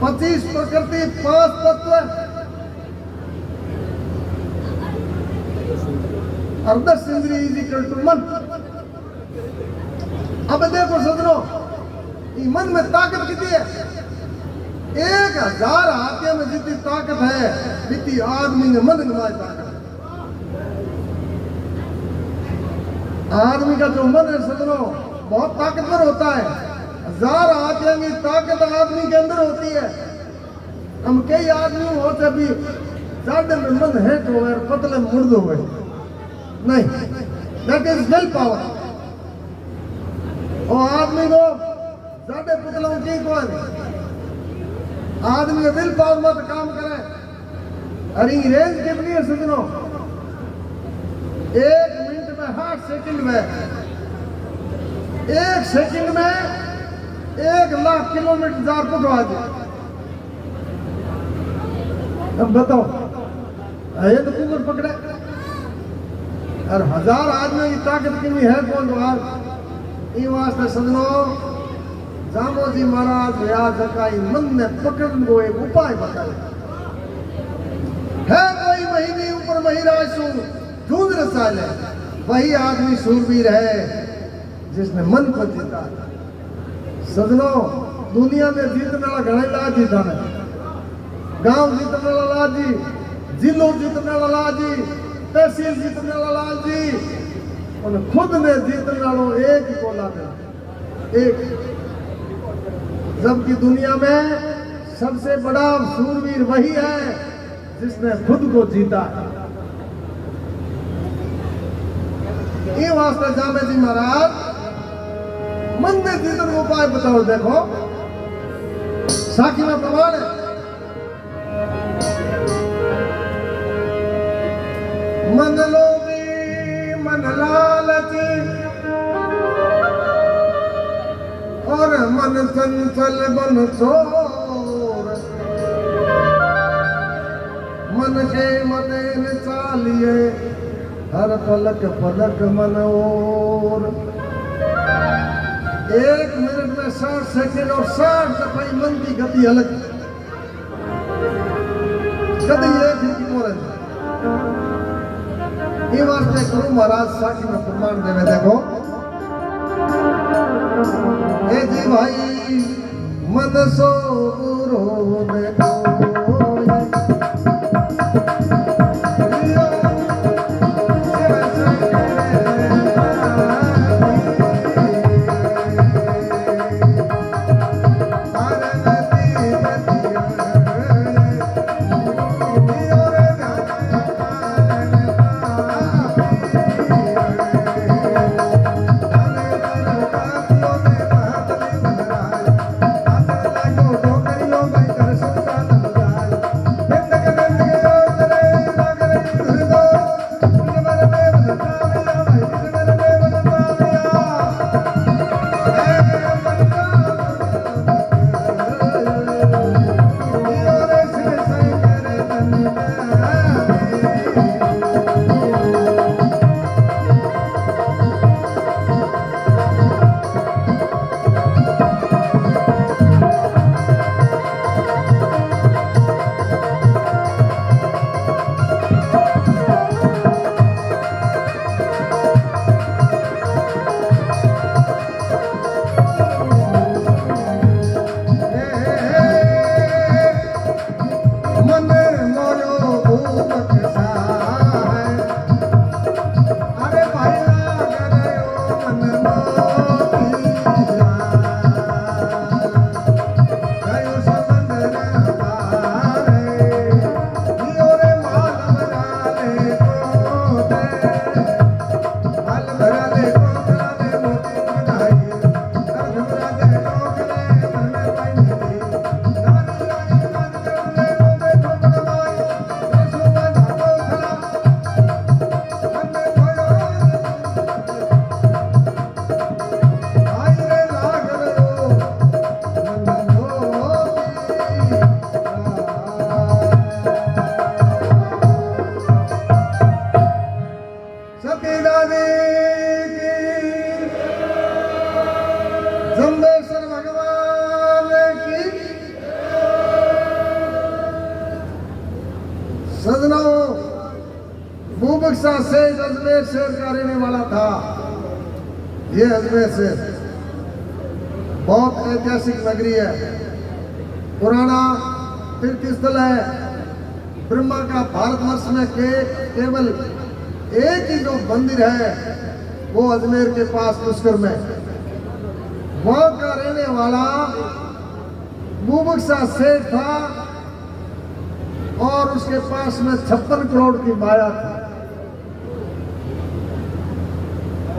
25 प्रकृति, 5 तत्व और 10 इंद्रिय इज इक्वल टू मन। अब देखो सजनों, मन में ताकत कितनी है? 1000 हाथियों में जितनी ताकत है जितनी आदमी ने मन में ताकत है। आदमी का जो मन है सजनों बहुत ताकतवर होता है। 1000 हाथियों की ताकत आदमी के अंदर होती है। हम कई आदमी होते भी ज्यादा में मन है तो पतले मुर्द हो गए नहीं, दैट इज विल पावर। और आदमी को ज्यादा पुतलों की कौन आदमी का विल पावर मत काम करे। अरे रेंज कितनी है सजनों? 1 मिनट में 8 सेकंड में 1 सेकंड में 1,00,000 किलोमीटर जार पकड़ा दे। अब बताओ ये तो कुकर पकड़े और 1000 आदमी की ताकत कितनी है कौन बाहर? ये वास्ते सजनों जामो जी महाराज व्यास का मन ने पकड़ने को एक उपाय बताया है। कोई महीने ऊपर महिरासु जूझ रसाले, वही आदमी शूरवीर है जिसने मन को जीता। सजनों दुनिया में जीतने वाला घने लाज जीता है। गांव जीतने वाला लाज जी, जिलो जीतने वाला लाज जी, तहसील जीतने वाला लाज जी, और खुद ने जीतने वालों एक ही को लाज एक। जबकि दुनिया में सबसे बड़ा शूरवीर वही है जिसने खुद को जीता है। ये वास्ते जामे जी महाराज मन में जीतने का उपाय बताओ। देखो साखी में प्रमाण है। मन लोभी मन लालची और मन चंचल बन चोर, मन के मदेन चालिए हर पलक पलक मन और। 1 मिनट में 60 सेकंड और 60 दफा मन की गति अलग गति एक ही मोर। ये वास्ते गुरु महाराज साखी में प्रमाण देवे। देखो ए जी भाई मन सो रो देखो सजनों, बुबक शाह सेठ अजमेर शहर का रहने वाला था। ये अजमेर शहर बहुत ऐतिहासिक नगरी है, पुराना तीर्थ स्थल है। ब्रह्मा का भारतवर्ष में केवल एक ही जो मंदिर है वो अजमेर के पास पुष्कर में, वहां का रहने वाला बुबक शाह सेठ था और उसके पास में 56 करोड़ की माया थी।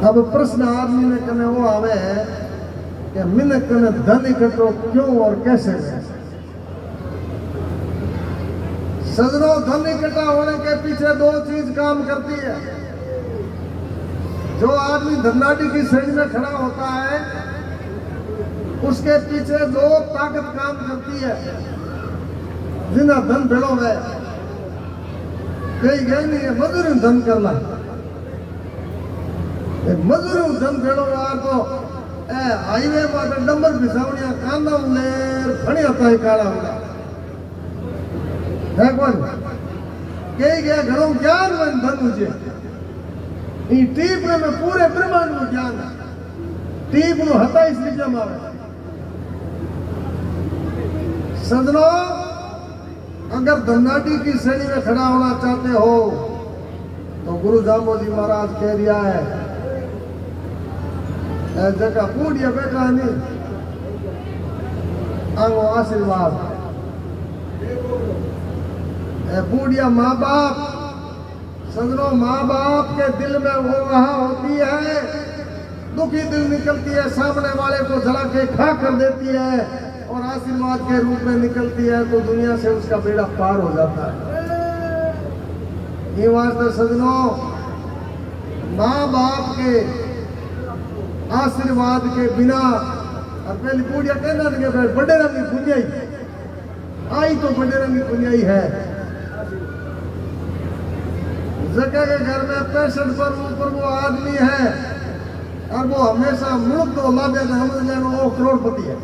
अब प्रश्न आदमी ने कने वो आवे है कि मिन कने धन इकट्ठो क्यों और कैसे है। सजनों, धन इकट्ठा होने के पीछे दो चीज काम करती है। जो आदमी धनाढ़ी की श्रेणी में खड़ा होता है उसके पीछे दो ताकत काम करती है। जिना धन भेड़ो है कई गए नहीं है मजूरी धन करना, मजूरी धन भेड़ो यार तो हाईवे पर डंबर भिसावनिया कांदा लेर फणी होता है काला होगा है कौन कई गया घरों ज्ञान वन धन मुझे टीप में पूरे ब्रह्मांड में ज्ञान है। टीप नु हता इसलिए जमावे। सजनों, अगर धनाढ़ी की श्रेणी में खड़ा होना चाहते हो तो गुरु जामो जी महाराज कह दिया है जगह पूडिया बैठा नहीं आंगो आशीर्वाद बूढ़िया माँ बाप। सजनों, माँ बाप के दिल में वो वहां होती है, दुखी दिल निकलती है, सामने वाले को जला के खा कर देती है और आशीर्वाद के रूप में निकलती है तो दुनिया से उसका बेड़ा पार हो जाता है। ये वास्ते सजनों, माँ बाप के आशीर्वाद के बिना और पहली बूढ़िया कहना लगे बड़े रंग की पुंजाई आई तो बड़े रंग की पुंजाई है। जगह के घर में 65 पर ऊपर वो आदमी है और वो हमेशा मुल्क तो ला देना समझ लेना वो करोड़पति है।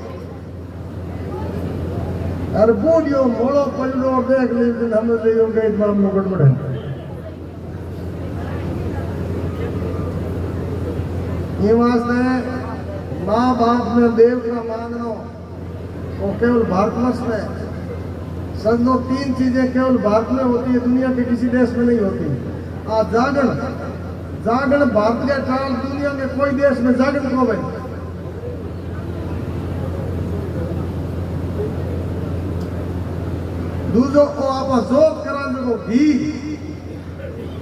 और बूढ़ियो मोड़ो पलड़ो देख लीजिए समझ लीजिए इस बार मुकट बढ़े। ये वास्ते माँ बाप में देव का मानना वो केवल भारतवर्ष में। सजनों, 3 चीजें केवल भारत में होती है, दुनिया के किसी देश में नहीं होती। जागरण जागरण भारत के काल दुनिया के कोई देश में जागरण को भाई दूसरो आप जोत करा दो घी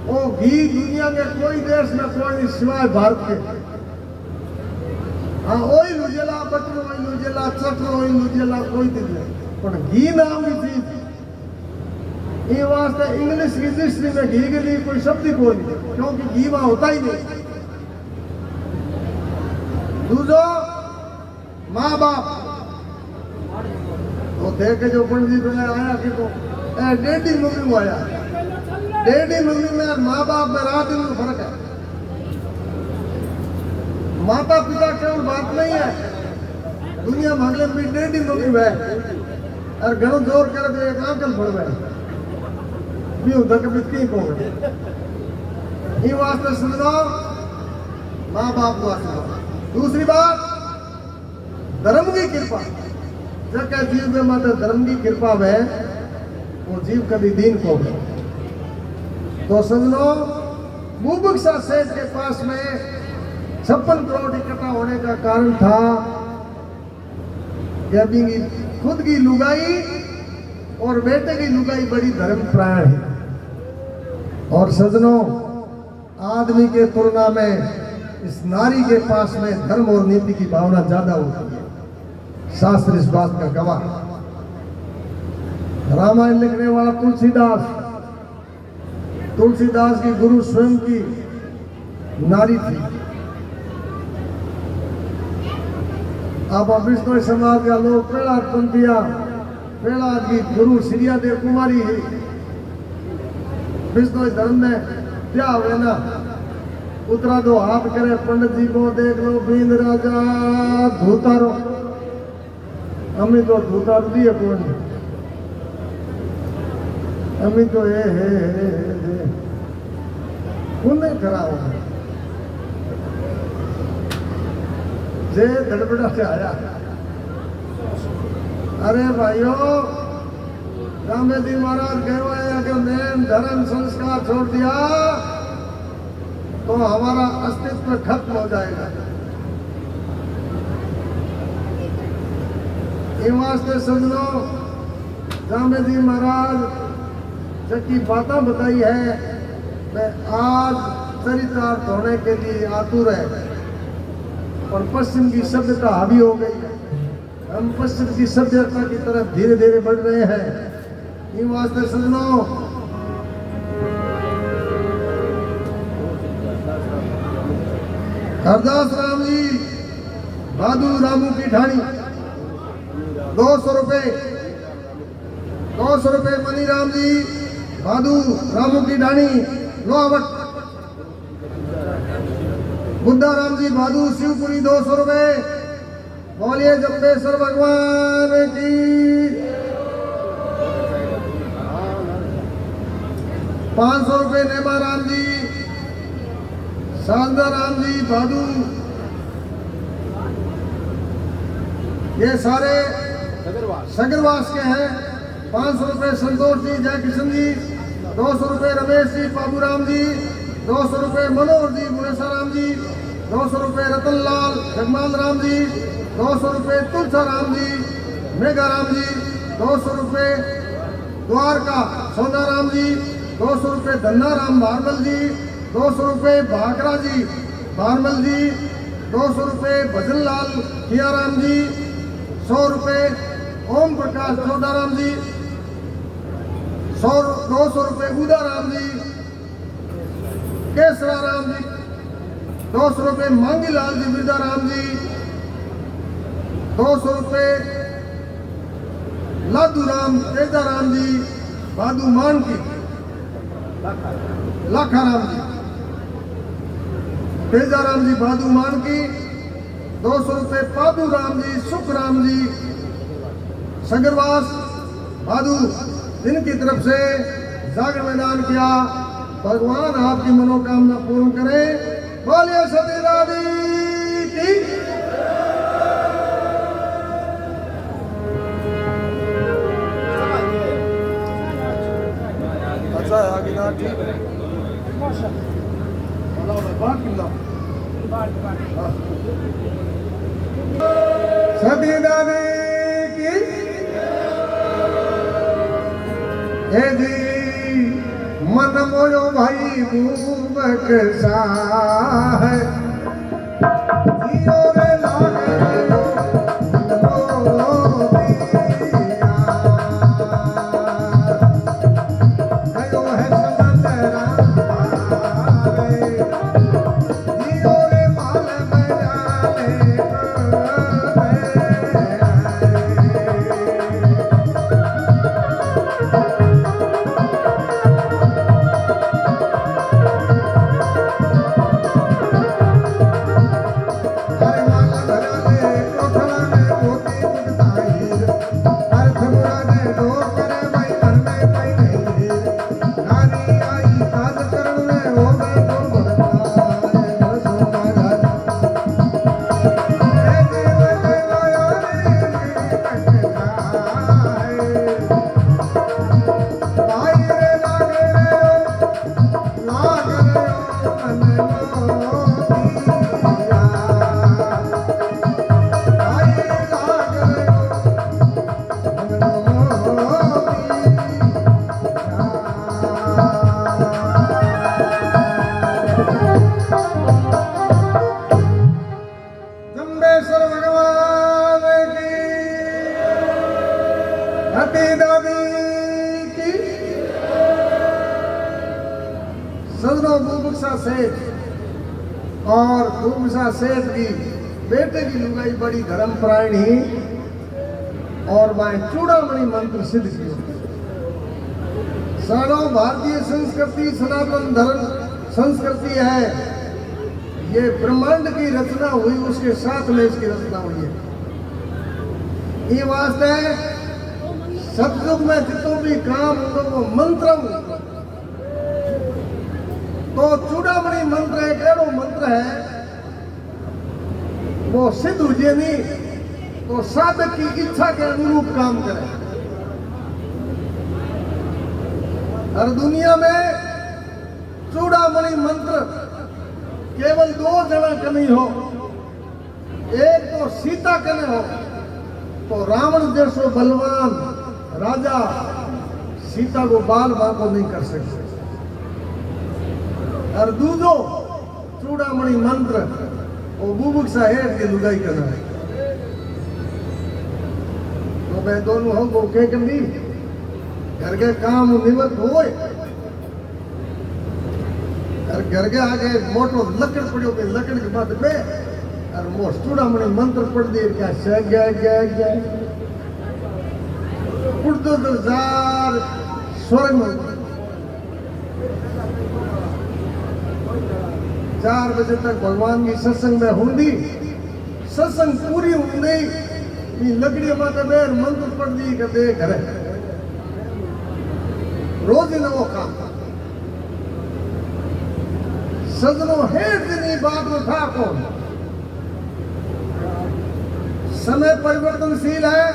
दुनिया के कोई देश में कोई नहीं सिवाय भारत के। हाँ वही लुजेला बटर वही लुजेला चटर वही लुजेला कोई दिन नहीं पर घी नाम की चीज ये वास्ते इंग्लिश की हिस्ट्री में घी के लिए कोई शब्द ही कोई नहीं क्योंकि घी वहां होता ही नहीं। दूसरो माँ बाप तो देखे जो पंडित ने आया कि तो डेडी मम्मी में आया डेडी मम्मी में और माँ बाप में रात दिन में फर्क है। माता पिता केवल बात नहीं है दुनिया भागले में डेडी मम्मी है और घणो जोर करे तो एक आंकल फड़ गए ये वास्ते सुनो माँ बाप को आशीर्वाद। दूसरी बात धर्म की कृपा जगह जीव में माता धर्म की कृपा में वो जीव कभी दीन को गए। तो समझो बुबक शाह सेठ के पास में 56 करोड़ इकट्ठा होने का कारण था कि अभी खुद की लुगाई और बेटे की लुगाई बड़ी धर्मपरायण है। और सजनों, आदमी के तुलना में इस नारी के पास में धर्म और नीति की भावना ज्यादा होती है। शास्त्र इस बात का गवाह। रामायण लिखने वाला तुलसीदास की गुरु स्वयं की नारी थी। अब विष्णु समाज का लोग पेड़ा पंथिया पेड़ा की गुरु श्रिया देव कुमारी है। विष्णु धर्म में क्या हुए ना उतरा दो हाथ करे पंडित जी को देख लो बींद राजा धूतारो हमें तो धूतार दिए कौन अमी तो ये है उन्हें कराओ जे धड़बड़ा से आया। अरे भाइयों, रामे जी महाराज कहवाया कि मैंने धर्म संस्कार छोड़ दिया तो हमारा अस्तित्व खत्म हो जाएगा। इस वास्ते सजनों, रामे जी महाराज जबकि बातें बताई है, मैं आज चरितार्थ होने के लिए आतुर है और पश्चिम की सभ्यता हावी हो गई है। हम पश्चिम की सभ्यता की तरफ धीरे धीरे बढ़ रहे हैं। इस वास्ते सजनों, हरदास राम जी भादू रामू की ढाणी 200 रुपए, 200 रुपए। मनीराम जी भादू रामू की ढाणी लोहावट। बुद्धा राम जी भादू शिवपुरी 200 रुपए। बोलिए जम्बेश्वर भगवान की। 500 रुपए नेमा राम जी, शारदा राम जी भादू। ये सारे सगरवास के हैं। 500 रुपए संतोष जी, जय किशन जी। 200 रुपए रमेश जी बाबूराम जी। 200 रुपए मनोहर जी मुनेसा राम जी। 200 रुपए रतन लाल जगमाल राम जी। 200 रुपए तुलसा राम जी मेघा राम जी। 200 रुपए द्वारका सोना राम जी। 200 रुपए धन्ना राम भारमल जी। 200 रुपए भाकरा जी भारमल जी। 200 रुपए भजन लाल कियाराम जी। 100 रुपए ओम प्रकाश चौदाराम जी। 200 रुपए उदाराम जी केसरा राम जी। 200 रुपए मांगी लाल जी बिरदा राम जी। 200 रुपए लादू राम तेजा राम जी भादू मान की लाखा राम जी तेजा राम जी भादू मान की। 200 रुपए पादू राम जी सुख राम जी सगरवास भादू, इनकी तरफ से जागर मैदान किया। भगवान आपकी मनोकामना पूर्ण करे। बोलिए सती दादी की। अच्छा आगे ना ठीक है। सती दादी की। हे जी मन मोयो भाई भूबक सा है जियो रे लागे रो दिया गयो है समंदरा रे जियो रे माल बजाने सेठ और दूसरा सेठ की बेटे की लुगाई बड़ी धर्मपरायणी और वह चूड़ामणि मंत्र सिद्ध की। सर्व भारतीय संस्कृति सनातन धर्म संस्कृति है। ये ब्रह्मांड की रचना हुई, उसके साथ में इसकी रचना हुई है। ये वास्ते सतयुग में जितो भी काम होगा वो मंत्र होगा। तो चूड़ामणि मंत्र एक एड़ो मंत्र है वो सिद्ध हुए नहीं तो साधक की इच्छा के अनुरूप काम करे। हर दुनिया में चूड़ामणि मंत्र केवल 2 जना का नहीं हो, एक तो सीता कने हो तो रावण जैसो बलवान राजा सीता को बाल बाको नहीं कर सकते। और दूजो चूड़ामणि मंत्र वो बुबुक सा हेठ के लुगाई करना है। तो मैं दोनों हो वो कह कर दी घर के काम निवृत्त होए और घर के आगे मोटो लकड़ पड़ो पे लकड़ के बाद बे और वो चूड़ामणि मंत्र पढ़ दिए क्या जय उड़दो तो जार स्वर्ग में 4 बजे तक भगवान की सत्संग में होंगी। सत्संग पूरी होंगी लकड़ी माता बेर मंत्र पढ़ दी कर दे घरे रोज ही नवो काम। सजनों हेठ दिन बात उठा कौन। समय परिवर्तनशील है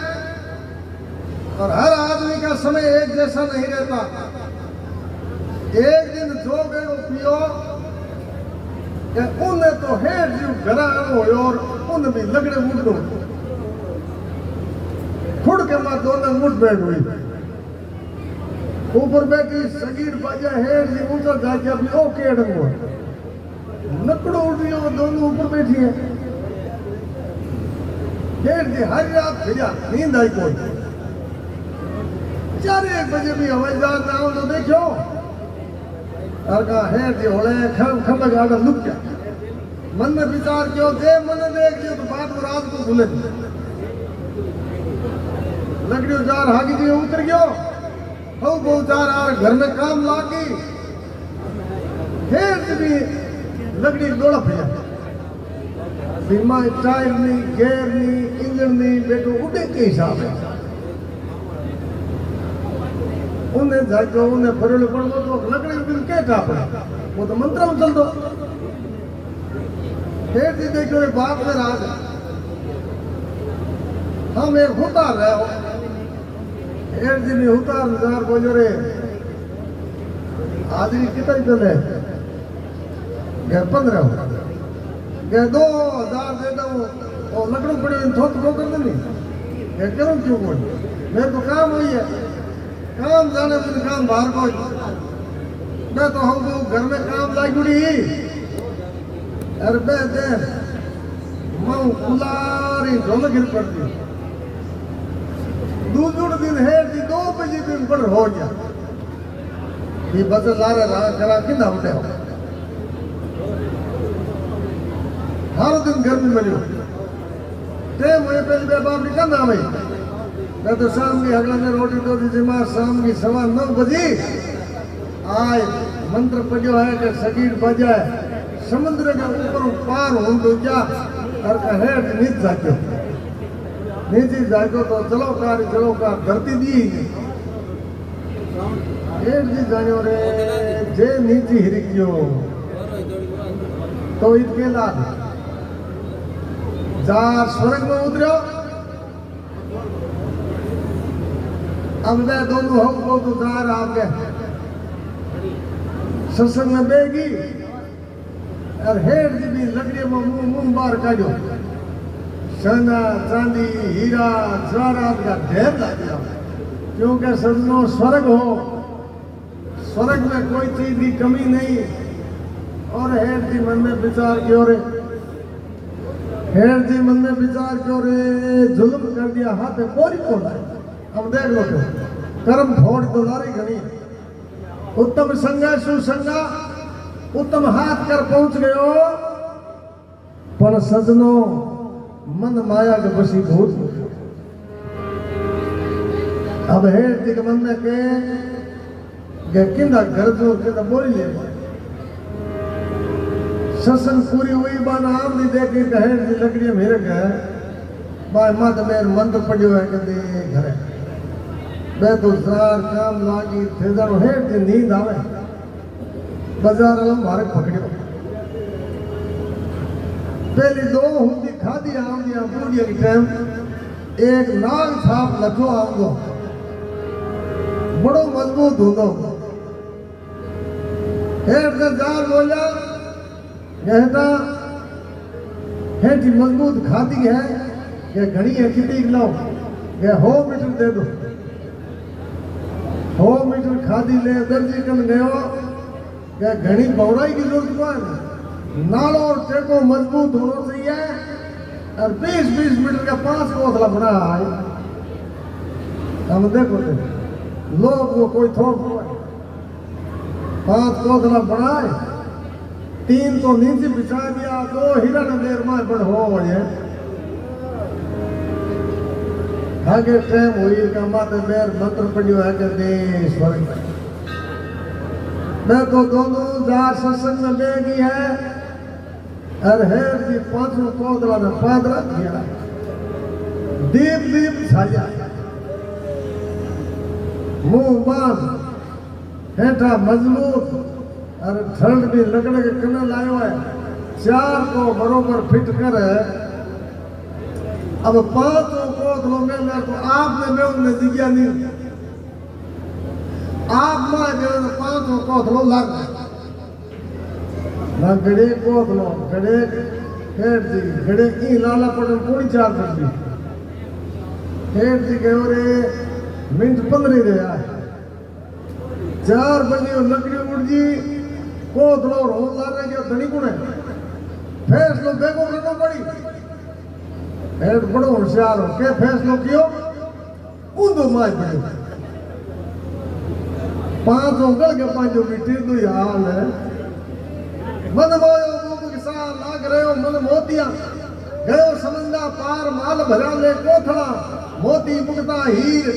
और हर आदमी का समय एक जैसा नहीं रहता। एक दिन जो बेड़ो पियो उन्हें तो हेठ जी घरा और उन भी लगड़े उठो खुद के मां दोनों मुठ बैठ हुई ऊपर बैठी सगीर बाजा हेठ जी ऊंचा जाके अपनी ओ केड़ हुआ लकड़ो उठ रही हो दोनों ऊपर बैठी है। हेठ जी हर रात फिर नींद आई कोई 4-1 बजे भी हवाई जहाज ना हो तो देखो और कहा हेठ जी होले खम्बे गाड़ा लुक गया। मन में विचार क्यों दे मन देख लियो तो बात वो रात को भूले लकड़ी जार हागी जी उतर गयो हो बहुत जार घर में काम लागी हेठ भी लकड़ी दौड़ा फिर बीमा टायर नहीं गेयर नहीं इंजन नहीं बेटो उड़े के हिसाब है उन्हें जाके उन्हें फरोले पड़ो तो लकड़ी बिल के टापड़े वो तो मंत्र में चल दो फिर जी देखो बाप में राज हम एक होता रहे हो एक दिन होता हजार बोलो रे आदमी कितना ही चले गए 15 गए 2000 दे दो और लकड़ों पड़े थोक को कर देनी ये करूं क्यों बोल मेरे तो काम हुई है काम जाने मुझे काम बाहर को मैं तो हमको घर में काम लागी अरे बे दे मैं कुलारी ढोल गिर पड़ती दूसरे दिन है 2 बजे दिन पर हो गया ये बस ला रहा करा कि ना उठे हो हर दिन गर्मी में ते मुझे पहले बाप ने कहना भाई मैं तो शाम की अगला ने रोटी दो दी मां शाम की 9:15 बजे आए मंत्र पढ़ो है कि सगीर बजाए समुद्र के ऊपर पार हो तो क्या और कहे नीचे जागो तो चलो कार धरती दी जी जानो रे जे नीचे हिरिक्यो तो इतके लाद जार स्वर्ग में उतरो अब वे दोनों हमको तो जार आपके सत्संग में बेगी और हेठ जी भी लकड़ी में मुंह बाहर काढ़ो सोना चांदी हीरा जवाहरात का ढेर लग गया क्योंकि सजनों स्वर्ग हो स्वर्ग में कोई चीज की कमी नहीं। और हेठ जी मन में विचार क्यों रे हेठ जी मन में विचार क्यों रे जुल्म कर दिया हाथ में कोई कौन है अब देख लो तो कर्म फोड़ गुजारी घनी उत्तम संगा सुसंगा उत्तम हाथ कर पहुंच गयो पर सजनो मन माया के वशीभूत अब हेठ जी के मन में के किंदा घर जो किंदा बोली ले सत्संग पूरी हुई बान आम दी देखी तो हेठ जी लकड़ी मेरे गए बाय मत मेर मंत्र पढ़ियो है कि घरे मैं तो जार काम लागी थे जरो हेठ की नींद आवे बाजार वाला मारे पकड़ियो पहली दो हुंदी खादी आंदी बूढ़िया की टाइम एक नाग छाप लखो आंदो बड़ो मजबूत होंदो हेठ का जार बोला कहता हेठी मजबूत खादी है ये घड़ी है कितनी लो ये हो मीटर दे दो हो मीटर खादी ले दर्जी कन गयो ये घड़ी बौड़ाई की जरूरत कोई नालो और टेको मजबूत होना चाहिए और 20-20 मीटर का 5 कोसला बना है हम देखो लोग वो कोई थोड़ 5 कोसला बनाए 3 तो नीचे बिछा दिया 2 हिरण देर में बड़ हो जाए आगे टाइम हुई का माते बेर मंत्र पढ़ियो है के दे स्वर्ग मैं तो दोनों जार सत्संग में बेगी है और हेर जी 5 कोदला ने पादरा किया दीप दीप छाया मुंह बांध हेठा मजबूत और ठंड भी लकड़े के कने लायो है 4 को बरोबर फिट कर अब 5 कोदलों में मैं तो आपने मैं उनमें जिज्ञा नहीं आप मां जो 5 कोदलों लग ना गड़े कोदलों गड़े हेठ जी गड़े ई लाला पड़न पूरी 4 कर दी हेठ जी कहो रे मिनट 15 रहे 4 बजे लकड़ी उड़ जी कोदलों रो ला रहे जो धनी गुणे फैसलो बेगो करना पड़ी हेठ बड़ो होशियार हो के फैसलो कियो ऊंधो मार पड़े 5 उंगल के 5 मिट्टी दो हाल है मन मोयो मुख किसा लाग रहे हो मन मोतिया गयो समंदा पार माल भरा ले कोथड़ा मोती मुक्ता हीर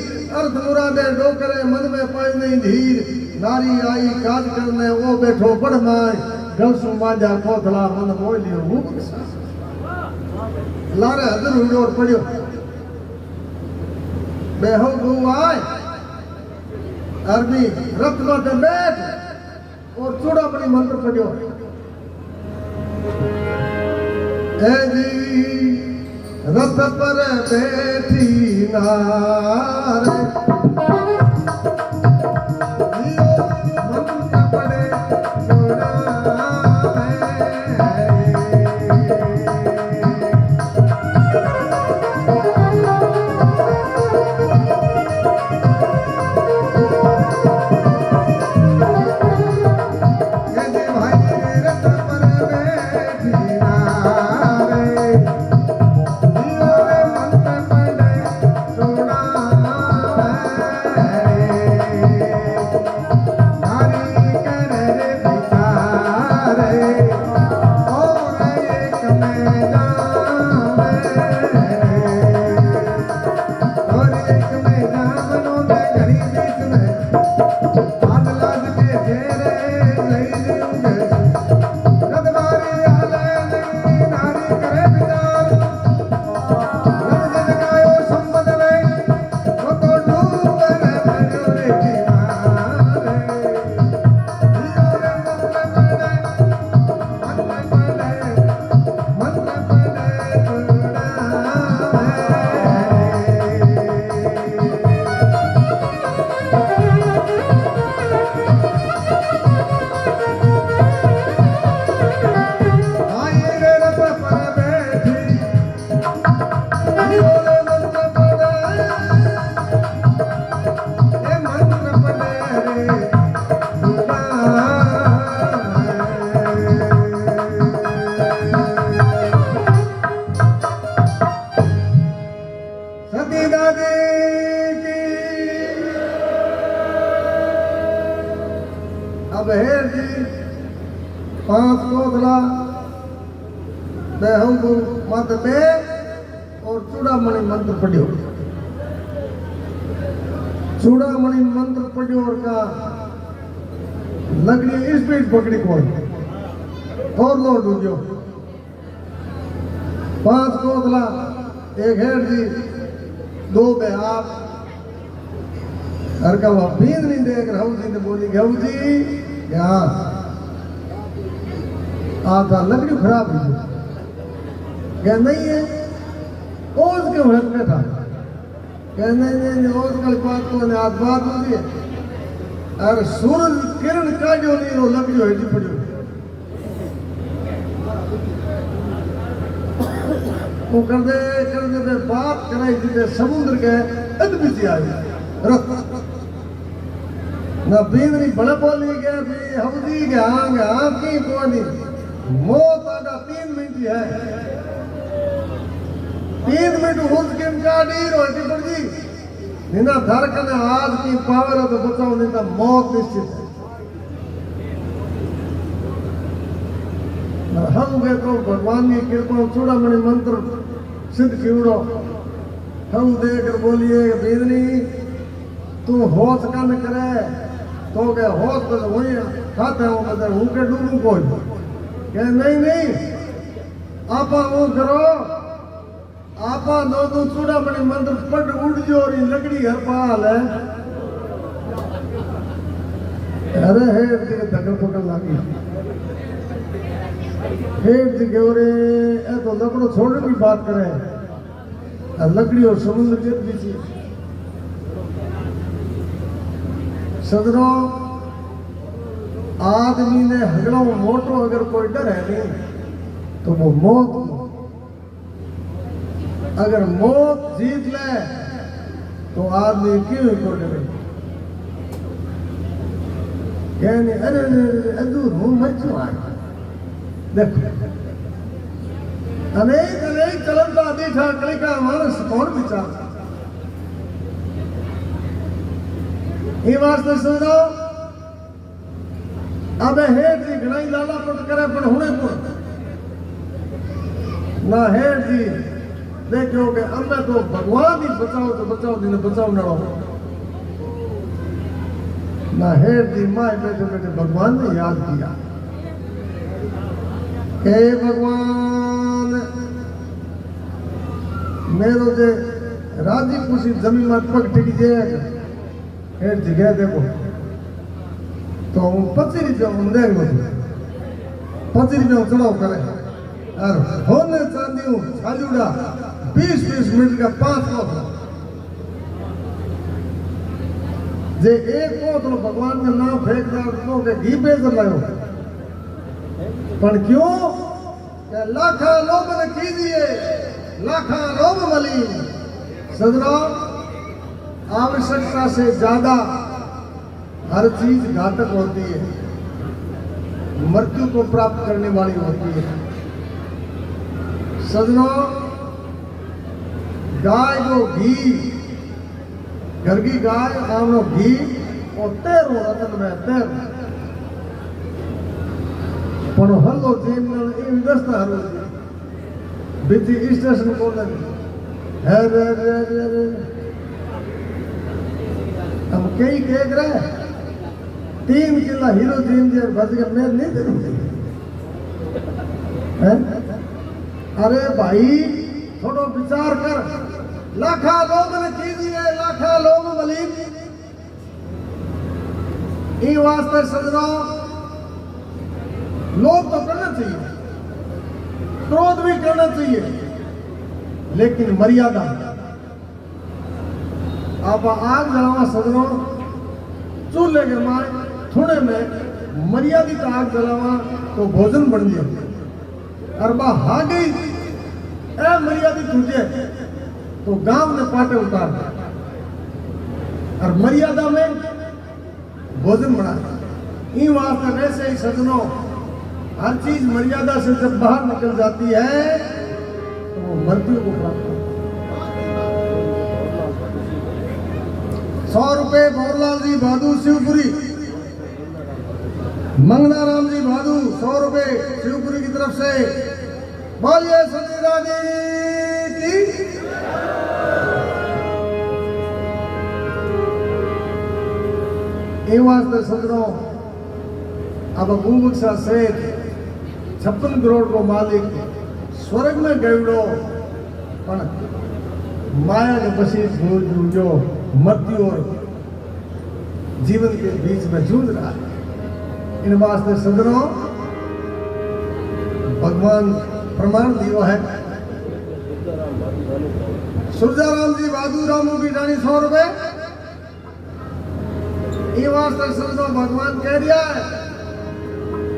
अर्थ मुरादे डोकरे मन में पाई नहीं धीर नारी आई काज करने वो बैठो बड़ माय गलसु मांजा कोथड़ा मन बोलियो मुख किसा लारे हजर हुई और पढ़ियो बेहो गु आए अरबी रथ माते बैठ और चूड़ा अपनी मंत्र पढ़ियो ए जी रथ पर बैठी नारे मंत्र पढ़े चूड़ा अब हेर जी 5 कोदला बेहंगु मत पे और चूड़ामणि मंत्र पढ़ियो चूड़ामणि मंत्र पढ़ियो और का लगनी स्पीड पकड़ी कौन और लो डूबो 5 कोदला एक हेर जी 2 बेहार हर का वो बीन नहीं देख रहा हूँ जी ने बोली गया जी क्या आता लकड़ी खराब हुई क्या नहीं है ओज के हट में था क्या नहीं ओज कल बात को ने आज बात होती है अरे सूरज किरण का जो नहीं वो लकड़ी हो जी पड़ी वो कर दे बात कराई थी समुद्र के अद्भुत आई रख ना बींदरी बड़े बोली गया भी हवदी के हाँ की कोनी मौत आगा 3 मिनट ही है 3 मिनट हुज के काटी रोटी पर जी निना धर कने आज की पावर है तो बचाओ नहीं तो मौत निश्चित है हम गए तो भगवान की कृपा चूड़ामणि मंत्र सिद्ध किवड़ो हम देकर बोलिए बींदरी तू होश का न करे तो क्या होश तो वही खाते हो मतलब हूँ के डूबू को क्या नहीं आपा वो करो आपा दो चूड़ामणि मंत्र पट उड़ जो और लकड़ी हर पाल है अरे हे धक्कर पकड़ लागी हेठ जी गेवरे ए तो लकड़ो छोड़ने की बात करे लकड़ी और समुद्र के बीच सदरो आदमी ने हगड़ो मोटो अगर कोई डर है नहीं तो वो मौत अगर मौत जीत ले तो आदमी क्यों को डरे कहने अरे अदूर हूं मर क्यों आए देखो अनेक चलन का देखा कली का मानस कौन विचार ये वास्ते सुनो अब हेठ जी घणाई लाला पट करे पण हुणे कोण ना हेठ जी देखो के अम्मे तो भगवान ही बचाओ दिन बचाओ ना ना हेठ जी माए बैठे भगवान ने याद किया हे भगवान मेरो जे राजी खुशी जमीन में पग टिक जाए एक जगह देखो तो पचरी जाऊं देख लो पचरी जाऊं चढ़ाओ करे और होने चांदी हूँ छालूड़ा 20 मिनट का 5 कोतलो जे एक कोतलो भगवान का नाम फेंक दो के घी बेचर लायो पर क्यों कि लाखा लोभ न कीजिए लाखा लोभ मली सदरो आवश्यकता से ज्यादा हर चीज घातक होती है मृत्यु को प्राप्त करने वाली होती है सजनों गाय को घी घर की गाय आमनो घी और तेरो रतन में तेर पण हल्लो जीन इन दस्ता हल्लो बिजी स्टेशन को हम कई कह रहे 3 किला हीरो जीन दिया बच गया मैं नहीं दे अरे भाई थोड़ा विचार कर लाखा लोग ने कीजिए लाखा लोग मलिक ये वास्ते सजनो लोभ तो करना चाहिए क्रोध भी करना चाहिए लेकिन मर्यादा आप आग जलावा सजनो चूल्हे के माए थोड़े में मर्यादित आग जलावा तो भोजन बन जाए और बा हा गई मर्यादित तुझे तो गांव ने पाटे उतार और मर्यादा में भोजन बना इन वास्ते वैसे ही सजनो हर चीज मर्यादा से जब बाहर निकल जाती है तो वो मृत्यु को प्राप्त 100 रुपए भवरलाल जी भादू शिवपुरी मंगनाराम जी भादू 100 रुपए शिवपुरी की तरफ से बोलिए सती रानी की ये वास्ते सजनों अब भूमुक्षा सेठ 56 करोड़ को मालिक स्वर्ग में गयो पण माया के पसी जो मृत्यु और जीवन के बीच में जूझ रहा है। इन वास्ते सदनों भगवान प्रमाण दियो है। सुरजाराम जी बहादुर रामू की डाणी 100 रुपए। ये वास्ते सदनों भगवान कह दिया है,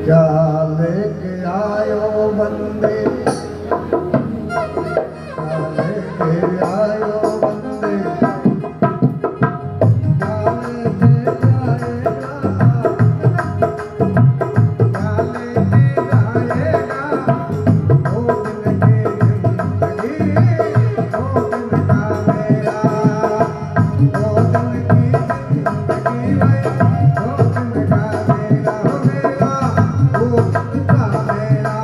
क्या लेके आयो बंदे, क्या लेके आयो बंदे, क्या लेके आएगा, क्या लेके आएगा, वो दिन की जिंदगी, वो दिन का मेरा, वो दिन की जिंदगी में, वो दिन का मेरा, हो मेरा, वो दिन का मेरा।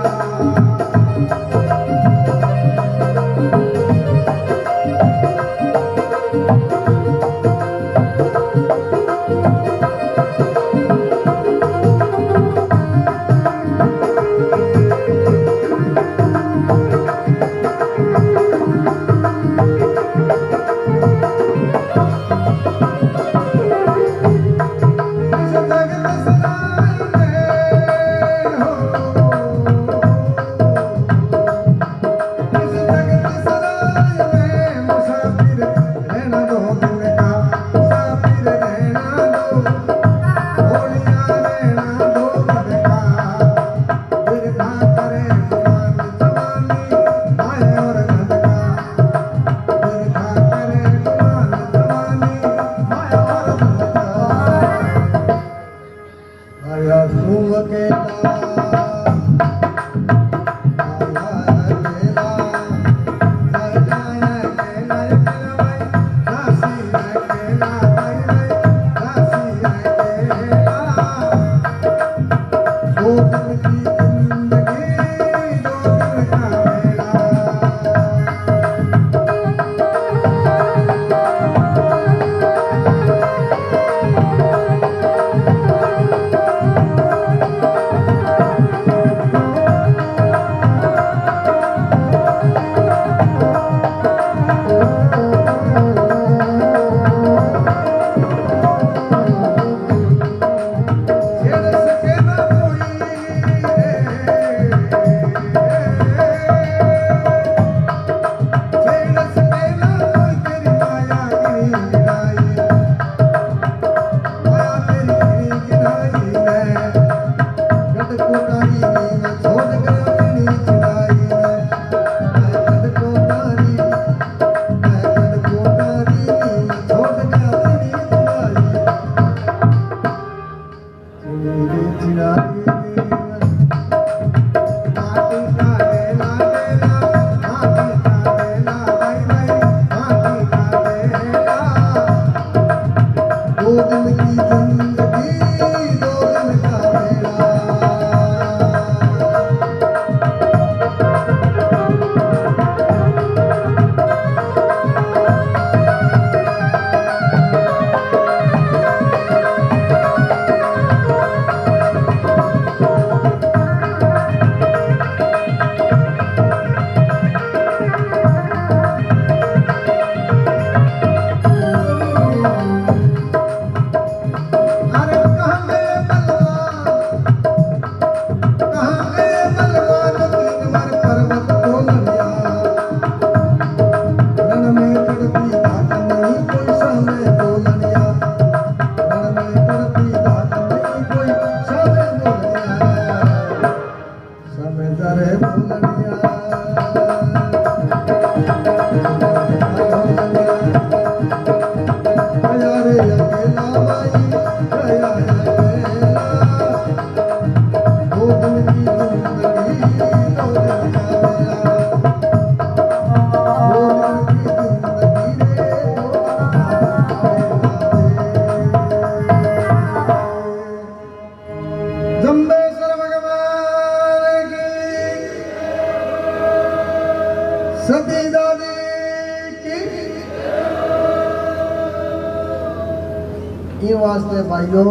ये वास्ते भाइयों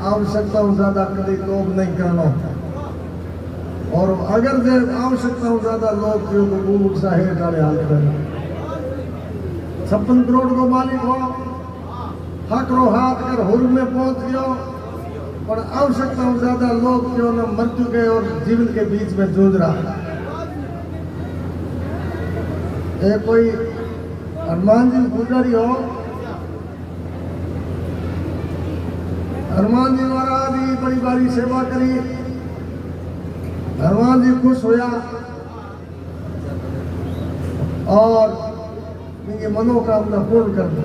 आवश्यकता ज्यादा कभी लोभ नहीं करना, और अगर जे आवश्यकता ज्यादा लोभ थियो तो गुरु साहेब डाले हाल करना। 56 करोड़ को मालिक हो, हकरो हाथ कर हुर में पहुंच गयो, पर आवश्यकता से ज्यादा लोग क्यों न मृत्यु के और जीवन के बीच में जूझ रहा है। ये कोई हनुमान जी पुजारी हो, हनुमान जी महाराज जी बड़ी बारी सेवा करी, हनुमान जी खुश होया और इनकी मनोकामना पूर्ण कर दी।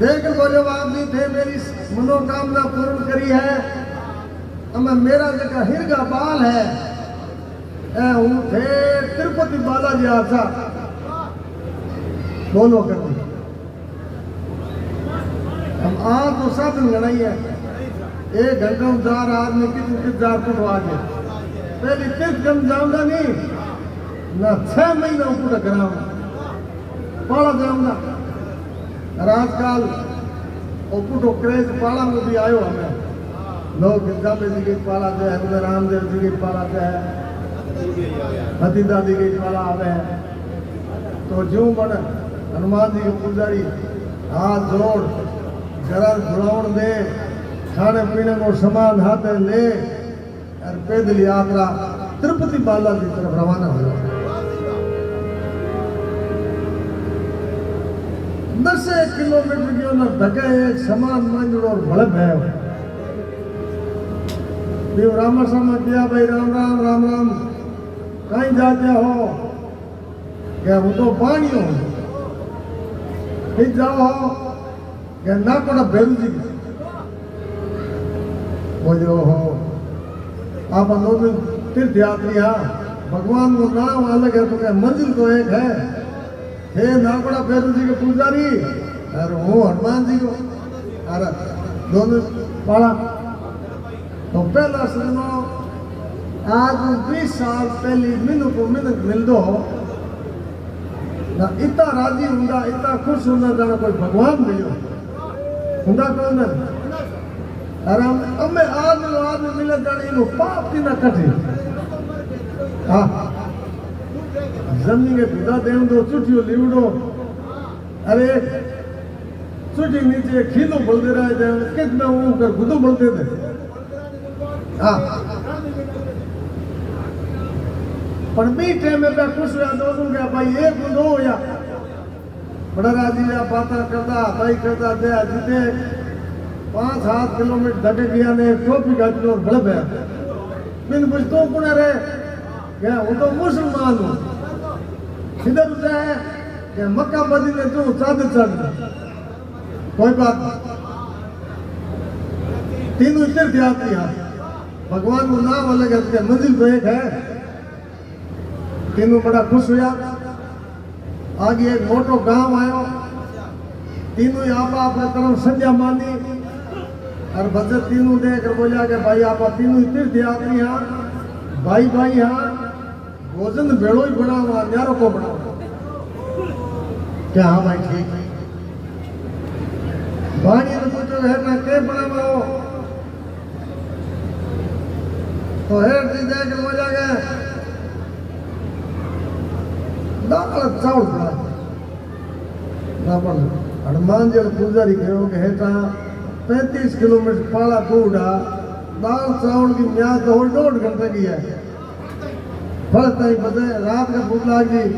देख बोले आपने थे मेरी मनोकामना पूर्ण करी है, अब मेरा जगह हिरगा बाल है हूँ थे तिरुपति बालाजी आशा बोलो कर दी। हम आज तो साधन गणाई है, 1 घंटा में 4 आदमी कितने 4 फुट आगे पहले तीर्थ कम जाऊंगा नहीं ना 6 महीना ऊपर कराऊंगा पाला जाऊंगा। और आजकल ओपुटो क्रेज पाला में भी आयो हमें लोग जाबे जी के पाला दे है, रामदेव जी के पाला दे है, हती दादी के पाला आवे है। तो जो बन हनुमान जी के पुजारी हाथ जोड़ जरा घुलाउण दे, खाने पीने को सामान हाथ ले और पैदल यात्रा तिरुपति बालाजी की तरफ रवाना हुआ। 10 किलोमीटर की उन्हें धके एक समान मंजुड़ और भड़प है। देव रामा सामा किया भाई राम राम राम राम कहीं जाते हो क्या वो तो पानी हो फिर जाओ हो क्या ना कोड़ा बेरू जी बोलो हो आप दोनों तीर्थ यात्री हाँ भगवान को नाम अलग है तो क्या मंजिल तो एक है। हे नागोड़ा फेरू जी के पुजारी और वो हनुमान जी को अरे दोनों पढ़ा। तो पहला सुनो आज 20 साल पहले मिनट को मिनट मिल दो ना इतना राजी हुंदा इतना खुश हुंदा जाना कोई भगवान मिलो हुंदा कौन है। अरे हमें आदमी मिले जाने इनो पाप की ना कटे हाँ जमीन के खुदा देव दो चुटियो लिवड़ो अरे चुटी नीचे खीलो बोलते रहे जाए कित में वो कर खुदो बोलते थे हाँ पर भी टाइम में मैं खुश हुआ दोस्तों क्या भाई एक दो या बड़ा राजी या बातें करता भाई करता दे जितने 5-7 किलोमीटर धके गया ने टोपी घाटी और बड़े है मैंने कुछ तो कुछ रहे क्या वो तो मुसलमान हूँ इधर उधर है कि मक्का मदीने जो चादर चढ़ कोई बात तीनों तीर्थ यात्री हैं भगवान को नाम अलग है उसके मंजिल तो एक है। तीनों बड़ा खुश हुआ आगे एक मोटो गांव आयो तीनों आप अपने तरफ संज्ञा मानी और बजट तीनों देकर बोला कि भाई आप तीनों तीर्थ यात्री हैं भाई भाई हैं भोजन भेड़ो ही बनाओ न्यारो को बनाओ क्या हाँ भाई ठीक है भाई ने पूछो है ना के बनाओ तो है जी देख हो जाएगा दाल चावल बना ना पर हनुमान जी पुजारी कहो कि हेठा 35 किलोमीटर पाला दूड़ा दाल चावल की म्याद तो 1.5 घंटे की है फल ताई बजे रात का भूख लाग गई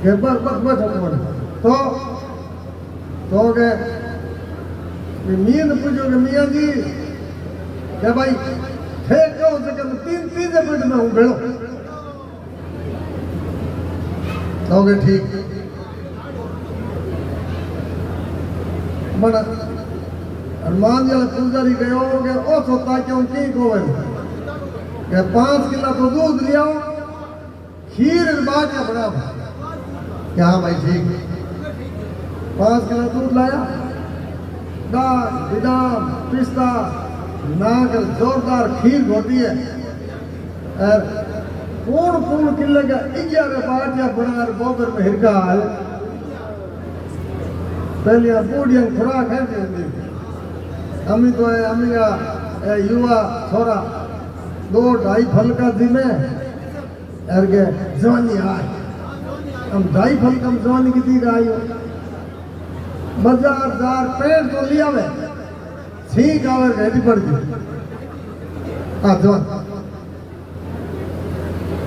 के बैठो तो गए मियाँ पूछो कि मियाँ जी क्या भाई थे कहो से 3 मिनट में हूँ भेड़ो तो गए ठीक बड़ा हनुमान जी पुजारी गयो कि ओ सोता क्यों की को 5 किलो तो दूध लिया खीर बात क्या बना क्या भाई ठीक 5 किलो दूध लाया दाल बादाम पिस्ता नाकर जोरदार खीर होती है और पूर्ण किले का 11 बाटिया बना बोबर में हिरका है पहले बूढ़िया खुराक है अम्मी तो है अम्मी का युवा थोड़ा 2-2.5 फल का दिन है जवानी आए हम ढाई फल कम जवानी की थी आई हो बाजार पेड़ तो लिया वे ठीक आवर कहती पड़ गई हाँ जवान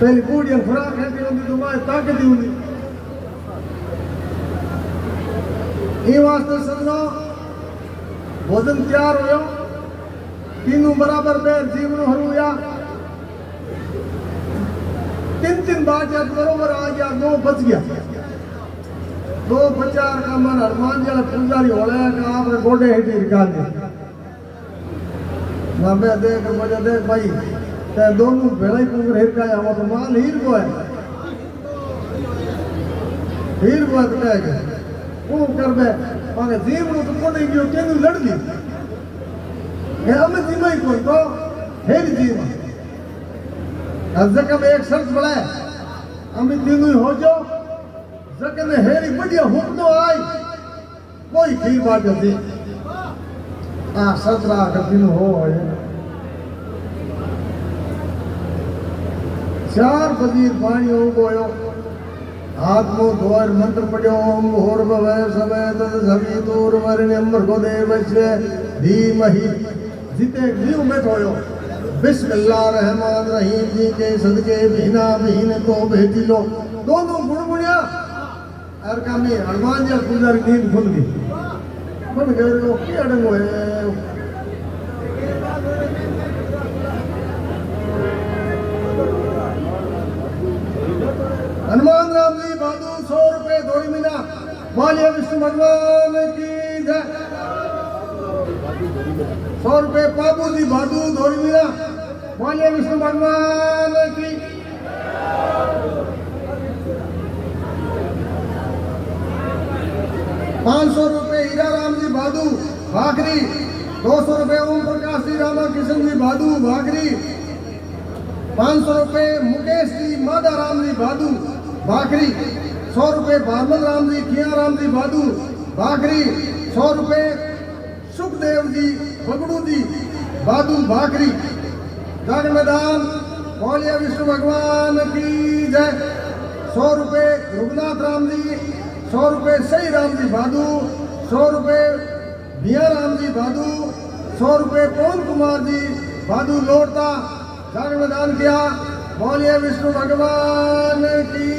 पहली पूड़ियां खुराक कहती होंगी तो माए ताकत ही होंगी ये वास्ते समझो भोजन तैयार हो तीनों बराबर बेर जीवन हरूया तीन बार जब बरोबर आ गया 2 बच गया 2 बचार का मन हनुमान जी पुजारी होले का आपने गोडे हिटी निकाल दे मैं देख मजा देख भाई ते दोनों भेड़ा ही कुंगर हिर का वो तो माल हीर को है तो कह गए वो कर बे मांगे जीवन तो कोने गयो केनु लड़ ली ये हमें जीवन ही कोई तो हेर जीवन जकम एक शर्त बड़ा है हमें तीनों हो जो जकम हेरी बढ़िया हुक्म आई कोई खीर बात होती शर्त रहा कर तीनों हो 4 फजीर पानी हो गयो हाथ मुंह धोर मंत्र पढ़ो ओम भूर भुवः स्वः तत् सवितुर्वरेण्यं भर्गो देवस्य धीमहि जिते जीव में होयो बिस्मिल्लाहिर्रहमानिर्रहीम जी के सदके बिना बिन को भेजी लो दोनों गुणगुणिया और कामी हनुमान जी पुजारी नींद खुल गई मन गए वो क्या डंगो है हनुमान राम जी बादू 100 रुपए धोरी मीना मालिया विष्णु भगवान की जय 100 रुपए बाबू जी बादू धोरी मीना मालिया विष्णु भगवान की 500 रुपए हीरा राम जी भादू भागरी 200 रुपए ओम प्रकाश जी रामा किशन जी भादू भागरी 500 रुपए मुकेश जी मादा राम जी भादू भागरी 100 रुपए भारमल राम जी किया राम जी भादू भागरी 100 रुपए सुखदेव जी बगड़ू जी भादू भागरी जग मैदान मौलिया विष्णु भगवान की जय 100 रुपए रघुनाथ राम जी 100 रुपए सही राम जी भादू 100 रुपए बिया राम जी भादू 100 रुपए पवन कुमार जी भादू लौटता जग मैदान किया मौलिया विष्णु भगवान की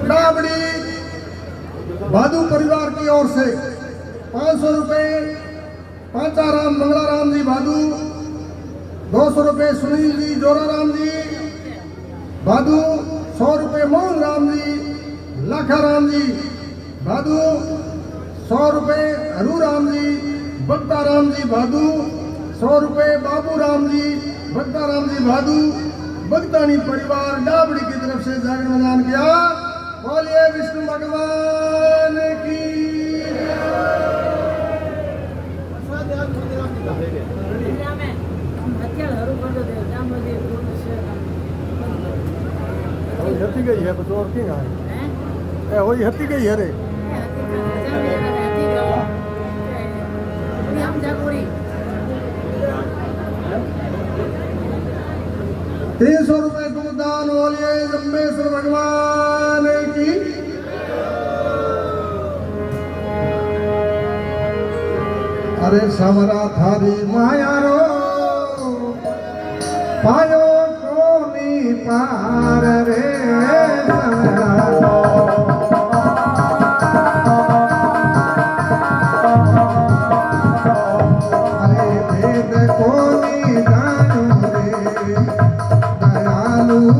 डाबड़ी भादू परिवार की ओर से 500 रुपए पांचाराम मंगलाराम जी भादू 200 रुपए सुनील जी जोराराम जी भादू 100 रुपए मोहन राम जी लाखाराम जी भादू 100 रुपए हरू राम जी भक्ता राम जी भादू 100 रुपए बाबू राम जी भक्ता राम जी भादू भक्तानी परिवार डाबड़ी की तरफ से जागरण मैदान किया बोलिए विष्णु भगवान की हती गई है कुछ और की है वही हती गई है रे ₹300 दूरदान बोलिए जम्बेश्वर भगवान की अरे समरा थारी माया रो पायो कोनी पार रे अरे भेद कोनी जानू रे दयालु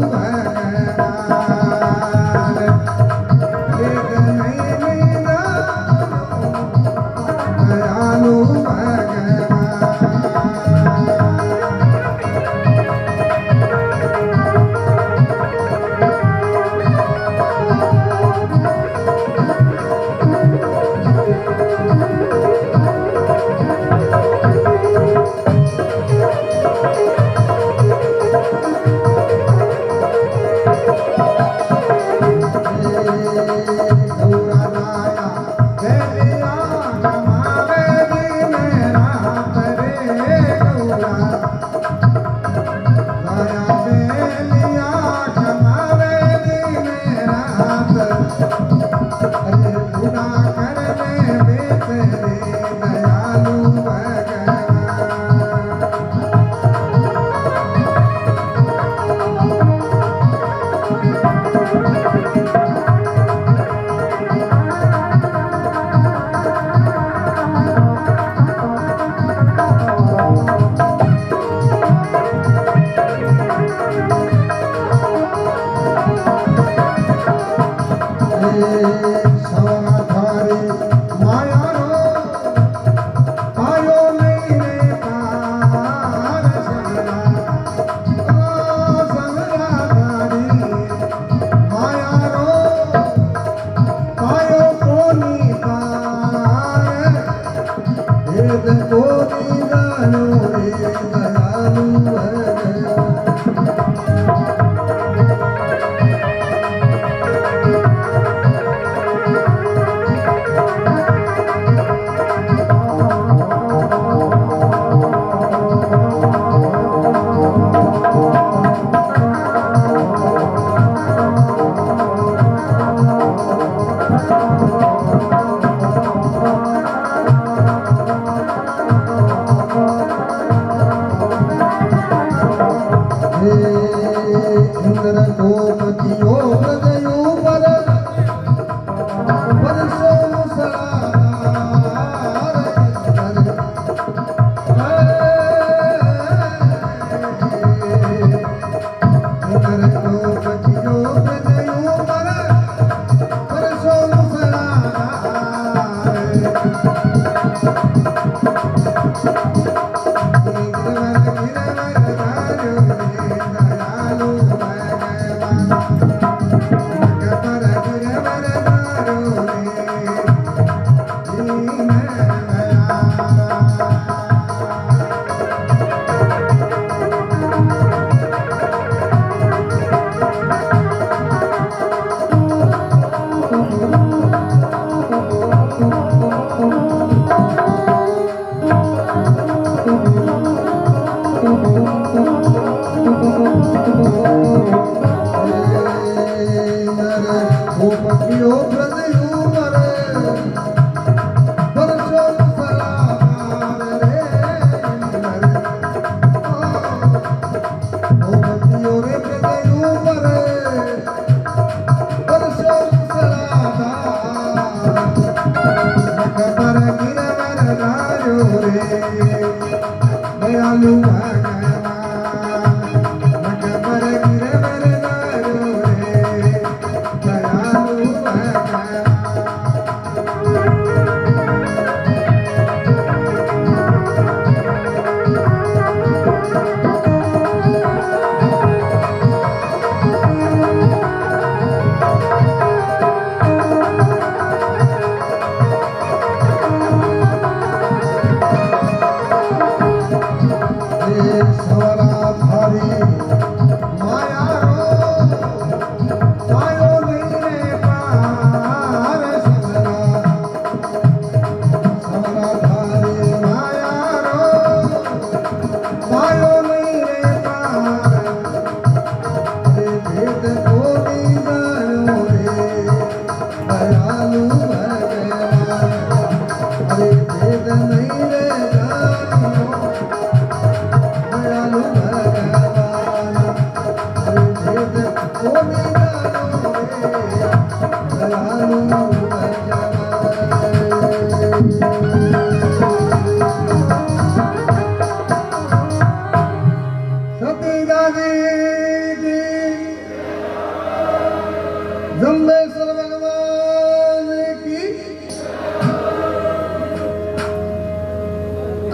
जम्बेश्वर भगवान की।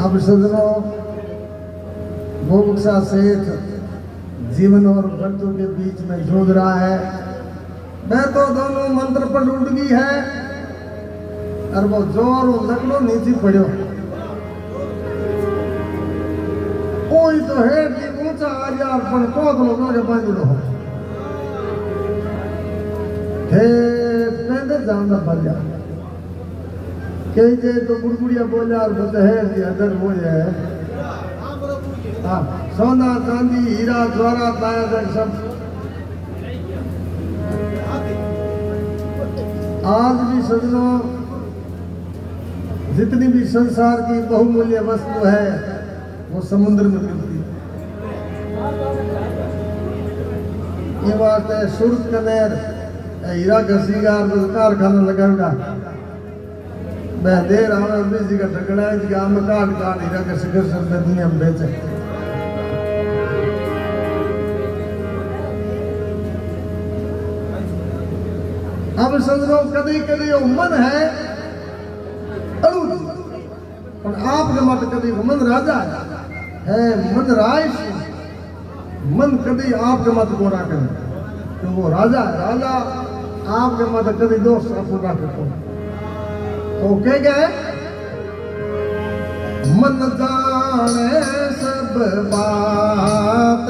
अब सजनों, बुभुक्षा सेठ जीवन और मृत्यु के बीच में जूझ रहा है। मैं तो दोनों मंत्र पर उठ गई है और वो जोर लगलो नीचे पड़ो। कोई तो है कि ऊंचा आजार पर कोद लोगों के बांध लो हे पेंदे जाना बल्ला कई जे तो बुड़बुड़िया बोला और बता है कि अदर वो है हाँ, सोना चांदी हीरा ज्वारा ताया सब। आज भी सजनों जितनी भी संसार की बहुमूल्य वस्तु है वो समुद्र में मिलती है। ये बात है सूरत कनेर हीरा घसीगार कारखाना लगाऊंगा मैं दे रहा हूँ अभी जी का ठगड़ा है जी आम काट काट हीरा घसीगर सब दुनिया में बेचे। अब समझो कभी कभी वो मन है अड़ू पर आपके मत कभी मन राजा है मन राय मन कभी आपके मत को ना करे तो वो राजा है राजा आपके मत कभी दोस्त आपको ना करते तो कह गए मन जाने सब बात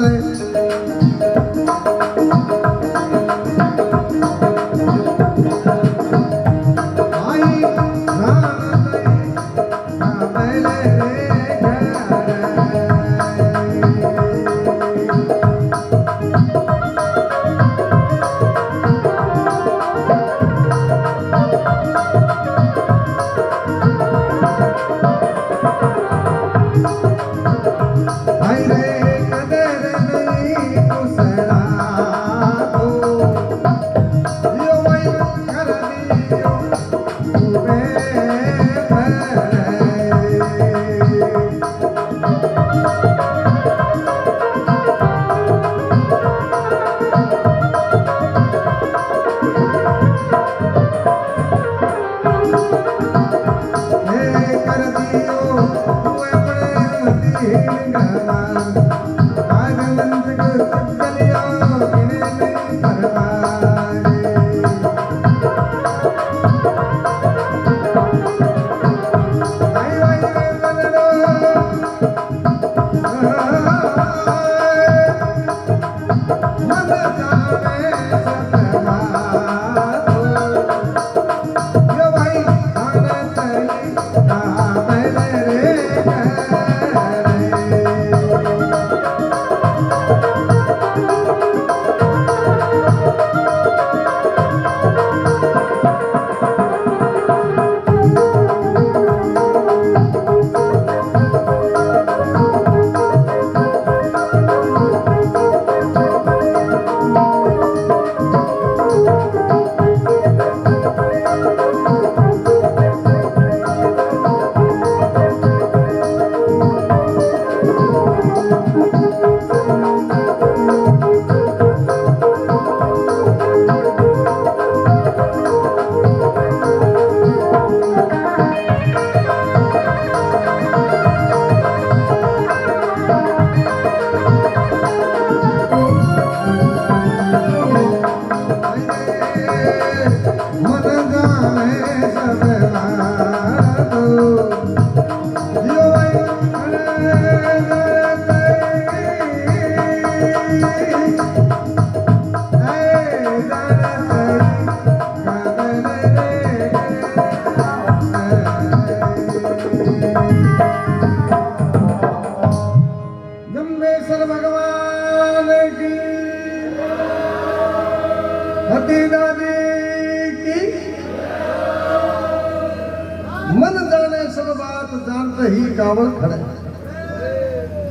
मन जाने सब बात जानते ही कावल खड़े।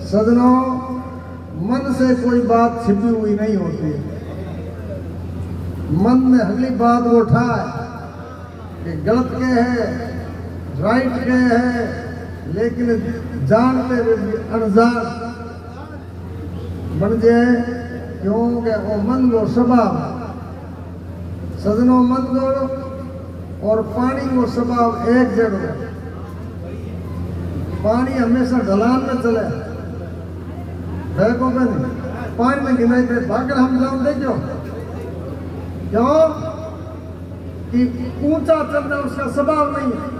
सजनों मन से कोई बात छिपी हुई नहीं होती। मन में अगली बात वो उठाए कि गलत के है राइट के है, लेकिन जानते हुए भी अनजान बन जाए क्योंकि वो मन वो स्वभाव। सजनों मन को और पानी को स्वभाव एक जगह है। पानी हमेशा ढलान में चले देखो नहीं पानी में गिनाई दे भागर हम जान दे क्यों कि ऊंचा चलना उसका स्वभाव नहीं है।